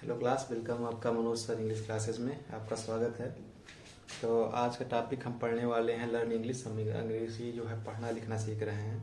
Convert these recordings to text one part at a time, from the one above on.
Hello class, welcome आपका Manoj sir English classes में आपका स्वागत है। तो आज का टॉपिक हम पढ़ने वाले हैं लर्न इंग्लिश। हम अंग्रेजी जो है पढ़ना लिखना सीख रहे हैं।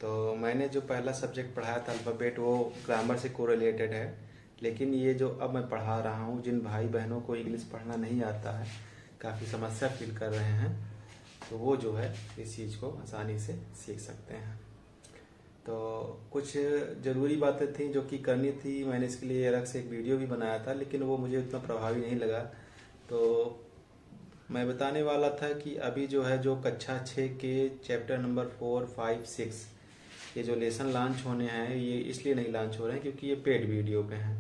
तो मैंने जो पहला सब्जेक्ट पढ़ाया था अल्फ़ाबेट, वो ग्रामर से कोरिलेटेड है। लेकिन ये जो अब मैं पढ़ा रहा हूँ, जिन भाई बहनों को इंग्लिश पढ़ना नहीं आता है, काफ़ी समस्या फील कर रहे हैं, तो वो जो है इस चीज़ को आसानी से सीख सकते हैं। तो कुछ ज़रूरी बातें थी जो कि करनी थी। मैंने इसके लिए अलग से एक वीडियो भी बनाया था, लेकिन वो मुझे उतना प्रभावी नहीं लगा। तो मैं बताने वाला था कि अभी जो है जो कक्षा 6 के चैप्टर नंबर 4, 5, 6 ये जो लेसन लॉन्च होने हैं, ये इसलिए नहीं लॉन्च हो रहे हैं क्योंकि ये पेड वीडियो पे हैं।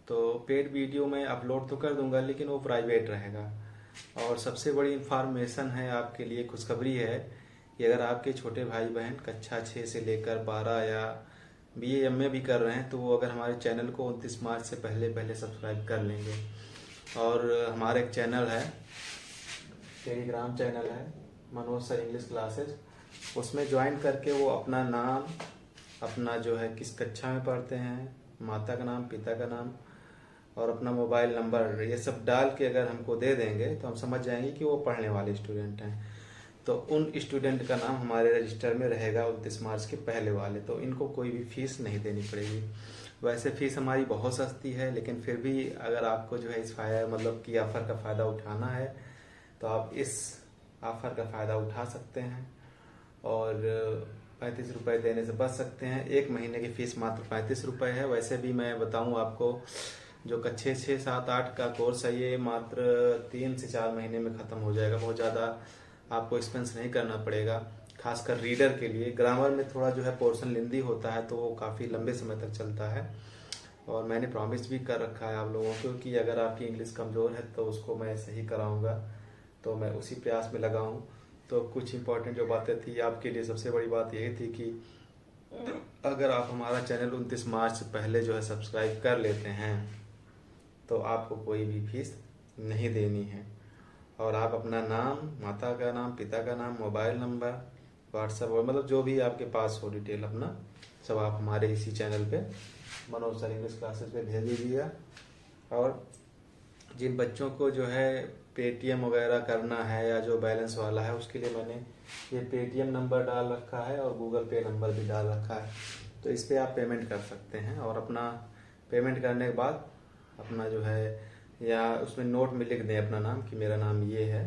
तो पेड वीडियो मैं अपलोड तो कर दूंगा, लेकिन वो प्राइवेट रहेगा। और सबसे बड़ी इन्फॉर्मेशन है आपके लिए, खुशखबरी है कि अगर आपके छोटे भाई बहन कक्षा 6 से लेकर 12 या BA MA भी कर रहे हैं, तो वो अगर हमारे चैनल को 29 मार्च से पहले पहले सब्सक्राइब कर लेंगे। और हमारा एक चैनल है, टेलीग्राम चैनल है मनोज सर इंग्लिश क्लासेस, उसमें ज्वाइन करके वो अपना नाम, अपना जो है किस कक्षा में पढ़ते हैं, माता का नाम, पिता का नाम और अपना मोबाइल नंबर, ये सब डाल के अगर हमको दे देंगे तो हम समझ जाएंगे कि वो पढ़ने वाले स्टूडेंट हैं। तो उन स्टूडेंट का नाम हमारे रजिस्टर में रहेगा 29 मार्च के पहले वाले। तो इनको कोई भी फीस नहीं देनी पड़ेगी। वैसे फीस हमारी बहुत सस्ती है, लेकिन फिर भी अगर आपको जो है इस मतलब कि ऑफ़र का फ़ायदा उठाना है, तो आप इस ऑफ़र का फ़ायदा उठा सकते हैं और 35 रुपये देने से बच सकते हैं। एक महीने की फ़ीस मात्र 35 रुपये है। वैसे भी मैं बताऊं आपको, जो कक्षा 6, 7, 8 का कोर्स है, ये मात्र 3 से 4 महीने में ख़त्म हो जाएगा। बहुत ज़्यादा आपको एक्सपेंस नहीं करना पड़ेगा, खासकर रीडर के लिए। ग्रामर में थोड़ा जो है पोर्शन लेंदी होता है, तो वो काफ़ी लंबे समय तक चलता है। और मैंने प्रॉमिस भी कर रखा है आप लोगों को कि अगर आपकी इंग्लिश कमज़ोर है तो उसको मैं सही कराऊंगा। तो मैं उसी प्रयास में लगा हूँ। तो कुछ इंपॉर्टेंट जो बातें थी आपके लिए, सबसे बड़ी बात यही थी कि अगर आप हमारा चैनल 29 मार्च से पहले जो है सब्सक्राइब कर लेते हैं, तो आपको कोई भी फीस नहीं देनी है। और आप अपना नाम, माता का नाम, पिता का नाम, मोबाइल नंबर, व्हाट्सएप और मतलब जो भी आपके पास हो डिटेल अपना, सब आप हमारे इसी चैनल पे मनोज सर इंग्लिश क्लासेस पे भेज दीजिएगा। और जिन बच्चों को जो है पेटीएम वगैरह करना है या जो बैलेंस वाला है, उसके लिए मैंने ये पेटीएम नंबर डाल रखा है और गूगल पे नंबर भी डाल रखा है। तो इस पर आप पेमेंट कर सकते हैं और अपना पेमेंट करने के बाद अपना जो है, या उसमें नोट में लिख दें अपना नाम कि मेरा नाम ये है।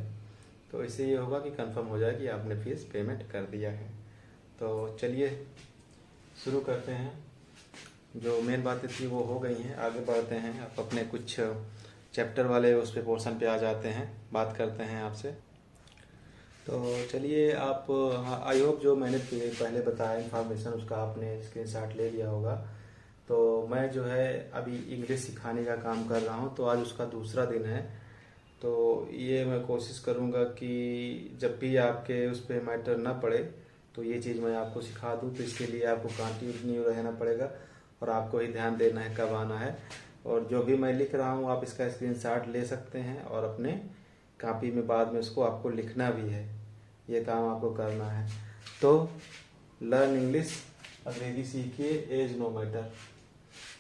तो इससे ये होगा कि कंफर्म हो जाए कि आपने फीस पेमेंट कर दिया है। तो चलिए शुरू करते हैं। जो मेन बातें थी वो हो गई हैं, आगे बढ़ते हैं। आप अपने कुछ चैप्टर वाले उस पे पोर्शन पे आ जाते हैं, बात करते हैं आपसे। तो चलिए आप, आई होप जो मैंने पहले बताया इन्फॉर्मेशन उसका आपने स्क्रीनशॉट ले लिया होगा। तो मैं जो है अभी इंग्लिश सिखाने का काम कर रहा हूँ, तो आज उसका दूसरा दिन है। तो ये मैं कोशिश करूँगा कि जब भी आपके उस पर मैटर ना पड़े तो ये चीज़ मैं आपको सिखा दूँ। तो इसके लिए आपको कंटिन्यू रहना पड़ेगा और आपको ही ध्यान देना है कब आना है। और जो भी मैं लिख रहा हूँ आप इसका स्क्रीनशॉट ले सकते हैं और अपने कॉपी में बाद में उसको आपको लिखना भी है। ये काम आपको करना है। तो लर्न इंग्लिश, अंग्रेजी सीखिए, एज नो मैटर।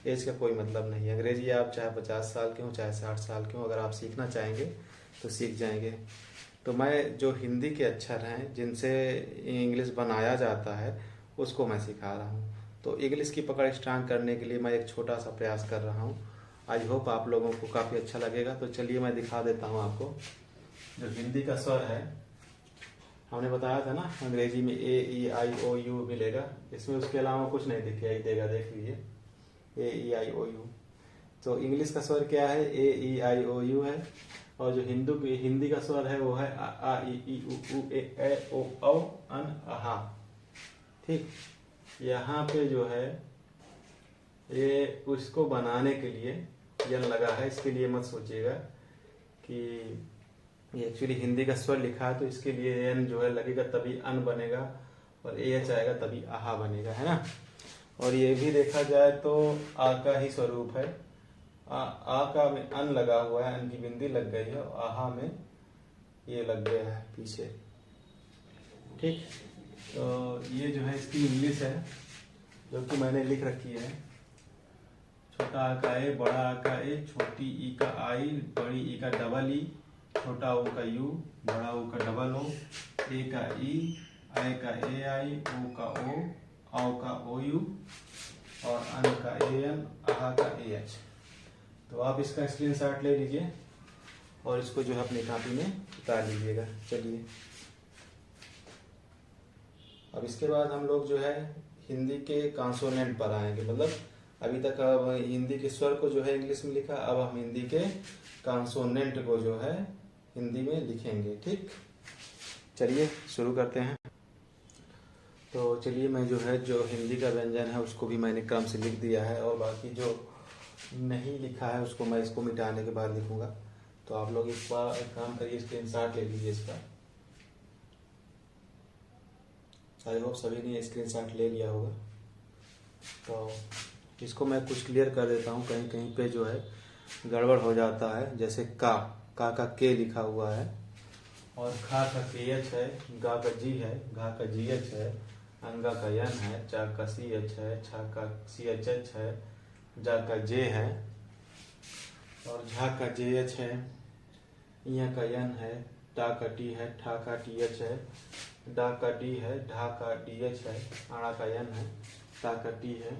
एज का कोई मतलब नहीं है। अंग्रेजी आप चाहे 50 साल के हों, चाहे 60 साल के हों, अगर आप सीखना चाहेंगे तो सीख जाएंगे। तो मैं जो हिंदी के अक्षर हैं जिनसे इंग्लिश बनाया जाता है, उसको मैं सिखा रहा हूँ। तो इंग्लिश की पकड़ स्ट्रांग करने के लिए मैं एक छोटा सा प्रयास कर रहा हूँ। आई होप आप लोगों को काफ़ी अच्छा लगेगा। तो चलिए मैं दिखा देता हूँ आपको। जो हिंदी का स्वर है, हमने बताया था ना अंग्रेजी में A E I O U मिलेगा, इसमें उसके अलावा कुछ नहीं दिखाई देगा। देख लीजिए A E I O U। तो इंग्लिश का स्वर क्या है? A E I O U है। और जो हिंदी का स्वर है वो है A, I, E, I, O, U, A, E, I, O, औ, अन, अहा। ठीक, यहाँ पे जो है ये उसको बनाने के लिए यन लगा है। इसके लिए मत सोचिएगा कि ये एक्चुअली हिंदी का स्वर लिखा है, तो इसके लिए एन जो है लगेगा तभी अन बनेगा, और एच आएगा तभी आहा बनेगा, है ना। और ये भी देखा जाए तो आ का ही स्वरूप है। आ का में अन लगा हुआ है, अन की बिंदी लग गई है, और आहा में ये लग गया है पीछे। ठीक, तो ये जो है इसकी इंग्लिश है जो कि मैंने लिख रखी है छोटा आ का ए, बड़ा आ का ए, छोटी ई का आई, बड़ी ई का डबल ई, छोटा ओ का यू, बड़ा ओ का डबल ओ, ए का ई, आई का ए आई, ओ का ओ, औ का ओ यू और अन का ए एन, आहा का ए एच। तो आप इसका स्क्रीनशॉट ले लीजिए और इसको जो है अपनी कॉपी में उतार लीजिएगा। चलिए अब इसके बाद हम लोग जो है हिंदी के कॉन्सोनेंट पर आएंगे। मतलब अभी तक अब हिंदी के स्वर को जो है इंग्लिश में लिखा, अब हम हिंदी के कॉन्सोनेंट को जो है हिंदी में लिखेंगे। ठीक, चलिए शुरू करते हैं। तो चलिए मैं जो है जो हिंदी का व्यंजन है उसको भी मैंने क्रम से लिख दिया है और बाकी जो नहीं लिखा है उसको मैं इसको मिटाने के बाद लिखूंगा। तो आप लोग इस बार एक काम करिए, स्क्रीनशॉट ले लीजिए इसका। आई होप सभी ने स्क्रीनशॉट ले लिया होगा। तो इसको मैं कुछ क्लियर कर देता हूँ, कहीं कहीं पे जो है गड़बड़ हो जाता है। जैसे का के लिखा हुआ है और खा का के एच है, गा का जी है, घा का जी एच है, अंगा का यन है, चा का सी एच है, छा का सी एच एच है, जा का जे है और झा का जे एच है, इया का यन है, टा का टी है, ठा का टी एच है, डा का डी है, ढा का डी एच है, आड़ा का यन है, ता का टी है,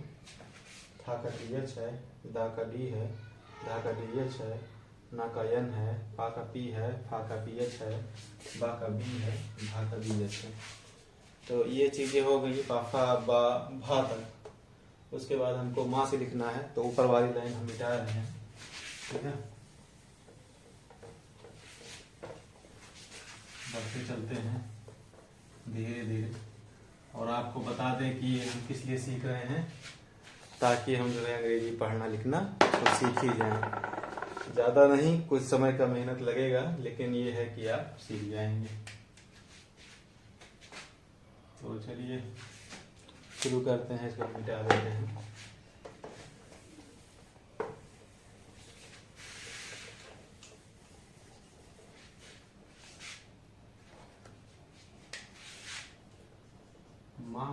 था का टी एच है, दा का डी है, धा का डी एच है, ना का यन है, पा का पी है, फा का पी एच है, बा का बी है, भा का बी एच है। तो ये चीजें हो गई पाफा बा भा तक। उसके बाद हमको माँ से लिखना है, तो ऊपर वाली लाइन हम मिटा रहे हैं। ठीक है, बढ़ते चलते हैं धीरे धीरे और आपको बता दें कि हम किस लिए सीख रहे हैं, ताकि हम जो है अंग्रेजी पढ़ना लिखना तो सीख ही जाएं। ज़्यादा नहीं, कुछ समय का मेहनत लगेगा, लेकिन ये है कि आप सीख जाएंगे। तो चलिए शुरू करते हैं, इसको मिटा देते हैं। मा,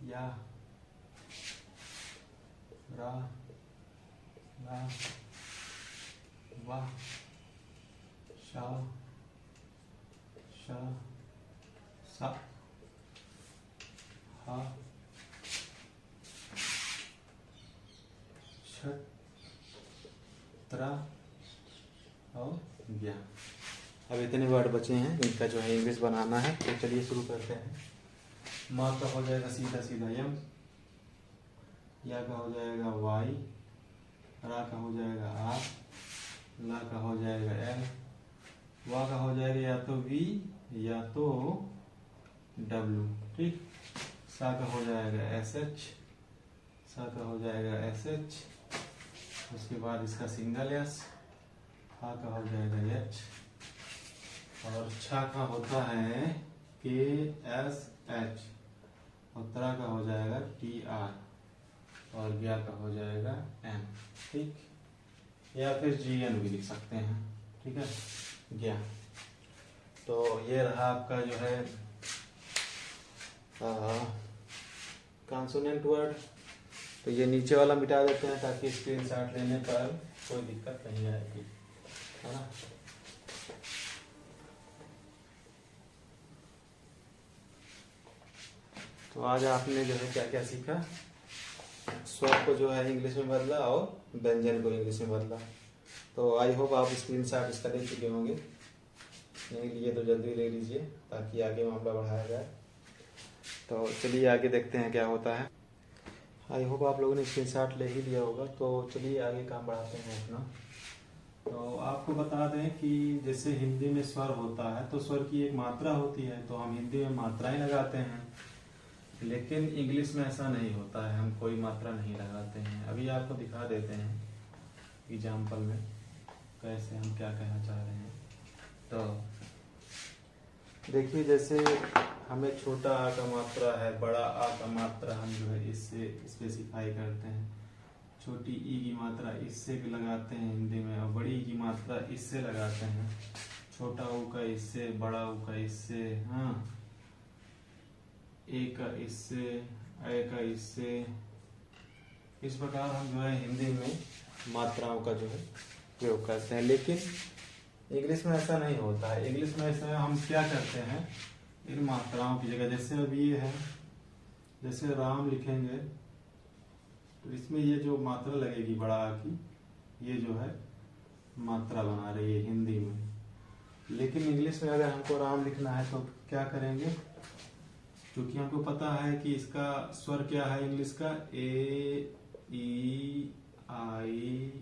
या, रा, ला, वा, शा, शा, सा, हा, छठ, त्रा और ज्ञा। अब इतने वर्ड बचे हैं, इनका जो है इंग्लिश बनाना है। तो चलिए शुरू करते हैं। माँ का हो जाएगा सीधा सीधा यम, या का हो जाएगा वाई, रा का हो जाएगा आर, ला का हो जाएगा एल, वा का हो जाएगा या तो वी या तो डब्ल्यू। ठीक, सा का हो जाएगा एस एच, सा का हो जाएगा एस एच, उसके बाद इसका सिंगल एस, हा का हो जाएगा एच और छा का होता है के एस एच और त्रा का हो जाएगा टी आर और ज्ञा का हो जाएगा एन। ठीक, या फिर जी एन भी लिख सकते हैं। ठीक है, ज्ञा। तो ये रहा आपका जो है कॉन्सोनेंट वर्ड। तो ये नीचे वाला मिटा देते हैं ताकि स्क्रीनशॉट लेने पर कोई दिक्कत नहीं आएगी, है ना। तो आज आपने जो है क्या क्या सीखा, स्वर को जो है इंग्लिश में बदला और व्यंजन को इंग्लिश में बदला। तो आई होप आप स्क्रीनशॉट इसका ले चुके होंगे, नहीं लिए तो जल्दी ले लीजिए ताकि आगे मामला बढ़ाया जाए। तो चलिए आगे देखते हैं क्या होता है। आई होप आप लोगों ने स्क्रीनशॉट ले ही लिया होगा। तो चलिए आगे काम बढ़ाते हैं अपना। तो आपको बता दें कि जैसे हिंदी में स्वर होता है तो स्वर की एक मात्रा होती है, तो हम हिंदी में मात्राएं लगाते हैं, लेकिन इंग्लिश में ऐसा नहीं होता है, हम कोई मात्रा नहीं लगाते हैं। अभी आपको दिखा देते हैं एग्जाम्पल में कैसे हम क्या कहना चाह रहे हैं। तो देखिए, जैसे हमें छोटा आ का मात्रा है, बड़ा आ का मात्रा हम जो है इससे स्पेसिफाई करते हैं। छोटी ई की मात्रा इससे भी लगाते हैं हिंदी में और बड़ी ई की मात्रा इससे लगाते हैं। छोटा ऊ का इससे, बड़ा ऊ का इससे, हाँ, ए का इससे, ए का इससे, इस प्रकार हम जो है हिंदी में मात्राओं का जो है प्रयोग करते हैं, लेकिन इंग्लिश में ऐसा नहीं होता है। इंग्लिश में ऐसा हम क्या करते हैं, इन मात्राओं की जगह, जैसे अब ये है, जैसे राम लिखेंगे तो इसमें ये जो मात्रा लगेगी बड़ा आ की, ये जो है मात्रा बना रही है हिंदी में। लेकिन इंग्लिश में अगर हमको राम लिखना है तो क्या करेंगे, क्योंकि हमको पता है कि इसका स्वर क्या है इंग्लिश का, ए ई आई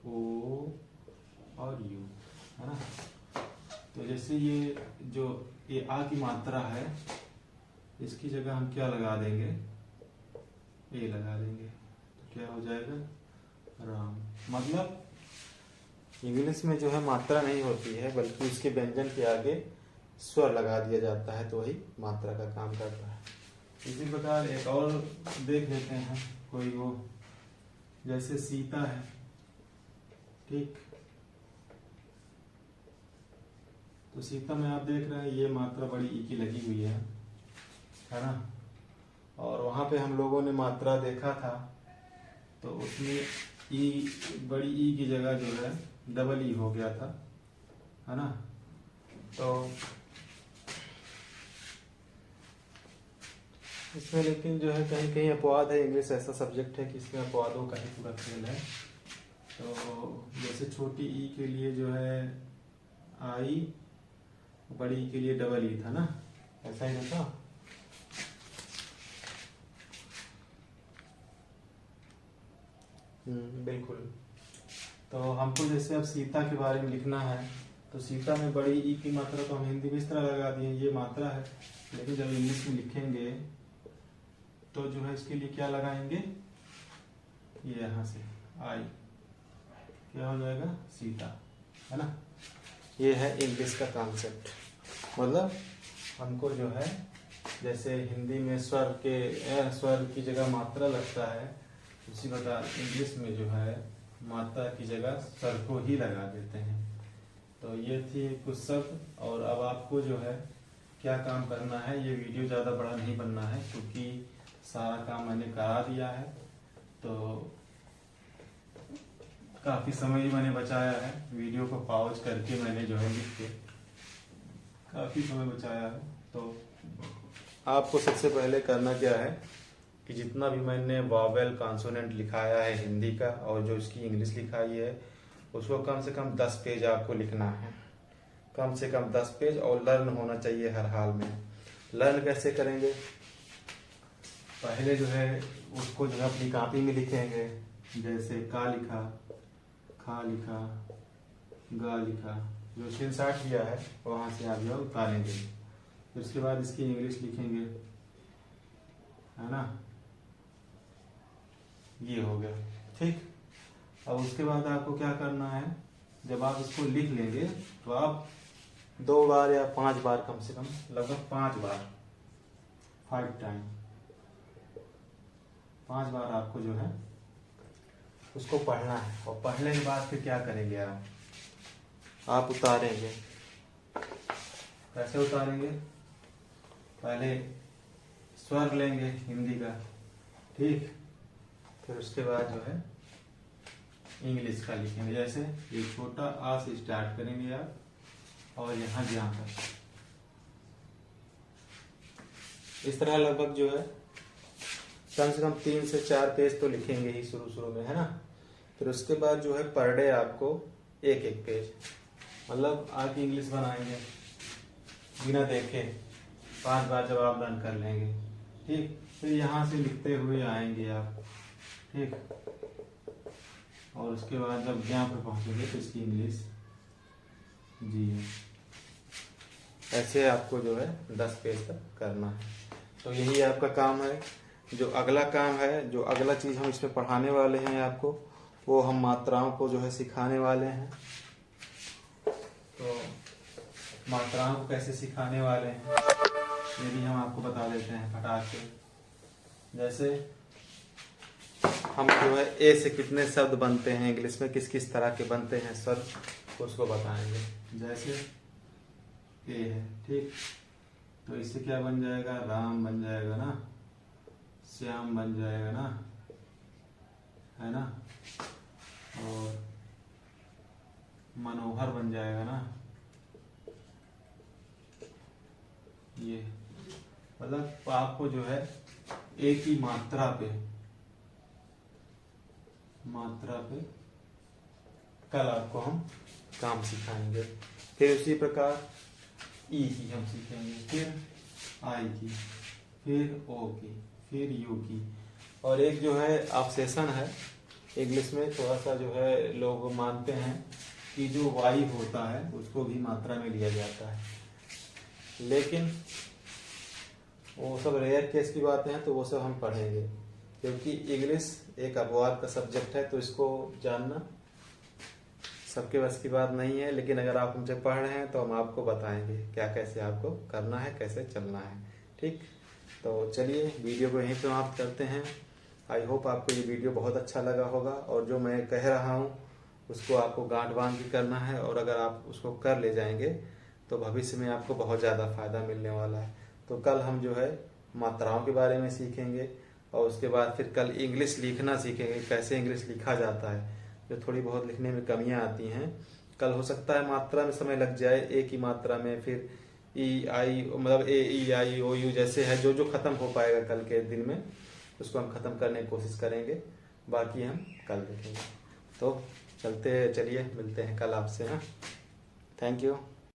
ओ और यू, है ना। तो जैसे ये जो ये आ की मात्रा है, इसकी जगह हम क्या लगा देंगे, ए लगा देंगे, तो क्या हो जाएगा, राम। मतलब इंग्लिश में जो है मात्रा नहीं होती है, बल्कि उसके व्यंजन के आगे स्वर लगा दिया जाता है, तो वही मात्रा का काम करता है। इसी प्रकार एक और देख लेते हैं, कोई वो जैसे सीता है, ठीक, तो सीता में आप देख रहे हैं ये मात्रा बड़ी ई की लगी हुई है ना। और वहां पे हम लोगों ने मात्रा देखा था, तो उसमें ई, बड़ी ई की जगह जो है डबल ई हो गया था, है ना। तो इसमें लेकिन जो है कहीं कहीं अपवाद है, इंग्लिश ऐसा सब्जेक्ट है कि इसमें अपवादों का ही पूरा खेल है। तो जैसे छोटी ई के लिए जो है आई, बड़ी ई के लिए डबल ई था ना, ऐसा ही था। बिल्कुल। तो हमको जैसे अब सीता के बारे में लिखना है, तो सीता में बड़ी ई की मात्रा तो हम हिंदी में इस तरह लगा दिए, ये मात्रा है। लेकिन जब इंग्लिश में लिखेंगे तो जो है इसके लिए क्या लगाएंगे, ये यहाँ से आई, क्या हो जाएगा, सीता, है ना। ये है इंग्लिश का कॉन्सेप्ट। मतलब हमको जो है जैसे हिंदी में स्वर की जगह मात्रा लगता है, उसी प्रकार इंग्लिश में जो है मात्रा की जगह स्वर को ही लगा देते हैं। तो ये थी कुछ शब्द, और अब आपको जो है क्या काम करना है, ये वीडियो ज़्यादा बड़ा नहीं बनना है, क्योंकि सारा काम मैंने करा दिया है। तो काफ़ी समय ही मैंने बचाया है, वीडियो को पॉज करके मैंने जो है लिख के काफ़ी समय बचाया है। तो आपको सबसे पहले करना क्या है कि जितना भी मैंने वॉवेल कॉन्सोनेंट लिखाया है हिंदी का, और जो इसकी इंग्लिश लिखाई है, उसको कम से कम 10 पेज आपको लिखना है, कम से कम 10 पेज, और लर्न होना चाहिए हर हाल में। लर्न कैसे करेंगे, पहले जो है उसको जो है अपनी कॉपी में लिखेंगे, जैसे का लिखा, खा लिखा, गा लिखा, जो स्क्रीनशॉट लिया है वहाँ से आप जो है उतारेंगे। फिर उसके बाद इसकी इंग्लिश लिखेंगे, है ना, ये हो गया, ठीक। अब उसके बाद आपको क्या करना है, जब आप इसको लिख लेंगे तो आप 2 बार या 5 बार, कम से कम लगभग 5 बार, 5 टाइम, 5 बार आपको जो है उसको पढ़ना है। और पढ़ने के बाद फिर क्या करेंगे, आप उतारेंगे। कैसे उतारेंगे, पहले स्वर लेंगे हिंदी का, ठीक, फिर उसके बाद जो है इंग्लिश का लिखेंगे। जैसे ये छोटा आ से स्टार्ट करेंगे आप, और यहाँ तक, इस तरह लगभग जो है कम से कम 3 से 4 पेज तो लिखेंगे ही शुरू में, है ना। फिर उसके बाद जो है पर डे आपको 1-1 पेज, मतलब आप इंग्लिश बनाएंगे बिना देखे 5 बार जब आप रन कर लेंगे, ठीक। फिर यहाँ से लिखते हुए आएंगे आप, ठीक। और उसके बाद जब यहाँ पे पहुँचेंगे तो इसकी इंग्लिश जी है। ऐसे आपको जो है 10 पेज तक करना है। तो यही आपका काम है। जो अगला काम है, जो अगला चीज़ हम इसमें पढ़ाने वाले हैं आपको, वो हम मात्राओं को जो है सिखाने वाले हैं। तो मात्राओं को कैसे सिखाने वाले हैं ये भी हम आपको बता देते हैं फटाक से। जैसे हम जो है ए से कितने शब्द बनते हैं इंग्लिश में, किस किस तरह के बनते हैं शब्द, उसको बताएंगे। जैसे ए है, ठीक, तो इससे क्या बन जाएगा, राम बन जाएगा ना, श्याम बन जाएगा ना, है ना, और मनोहर बन जाएगा ना, ये मतलब आपको जो है एक ही मात्रा पे कल आपको हम काम सिखाएंगे। फिर उसी प्रकार ई की हम सीखेंगे, फिर आई की, फिर ओ की, फिर यू की। और एक जो है ऑब्सेशन है इंग्लिश में, थोड़ा सा जो है लोग मानते हैं कि जो वाई होता है उसको भी मात्रा में लिया जाता है, लेकिन वो सब रेयर केस की बातें हैं, तो वो सब हम पढ़ेंगे, क्योंकि इंग्लिश एक अपवाद का सब्जेक्ट है, तो इसको जानना सबके बस की बात नहीं है। लेकिन अगर आप हमसे पढ़ रहे हैं तो हम आपको बताएंगे क्या कैसे आपको करना है, कैसे चलना है। ठीक, तो चलिए वीडियो को यहीं समाप्त करते हैं। आई होप आपको ये वीडियो बहुत अच्छा लगा होगा, और जो मैं कह रहा हूँ उसको आपको गांठ बांध के करना है, और अगर आप उसको कर ले जाएंगे तो भविष्य में आपको बहुत ज़्यादा फायदा मिलने वाला है। तो कल हम जो है मात्राओं के बारे में सीखेंगे, और उसके बाद फिर कल इंग्लिश लिखना सीखेंगे, कैसे इंग्लिश लिखा जाता है, जो थोड़ी बहुत लिखने में कमियां आती हैं। कल हो सकता है मात्रा में समय लग जाए, एक ही मात्रा में, फिर ई आई मतलब ए ई आई ओ यू जैसे है, जो जो खत्म हो पाएगा कल के दिन में उसको हम खत्म करने की कोशिश करेंगे, बाकी हम कल देखेंगे। तो चलिए मिलते हैं कल आपसे। हाँ, थैंक यू।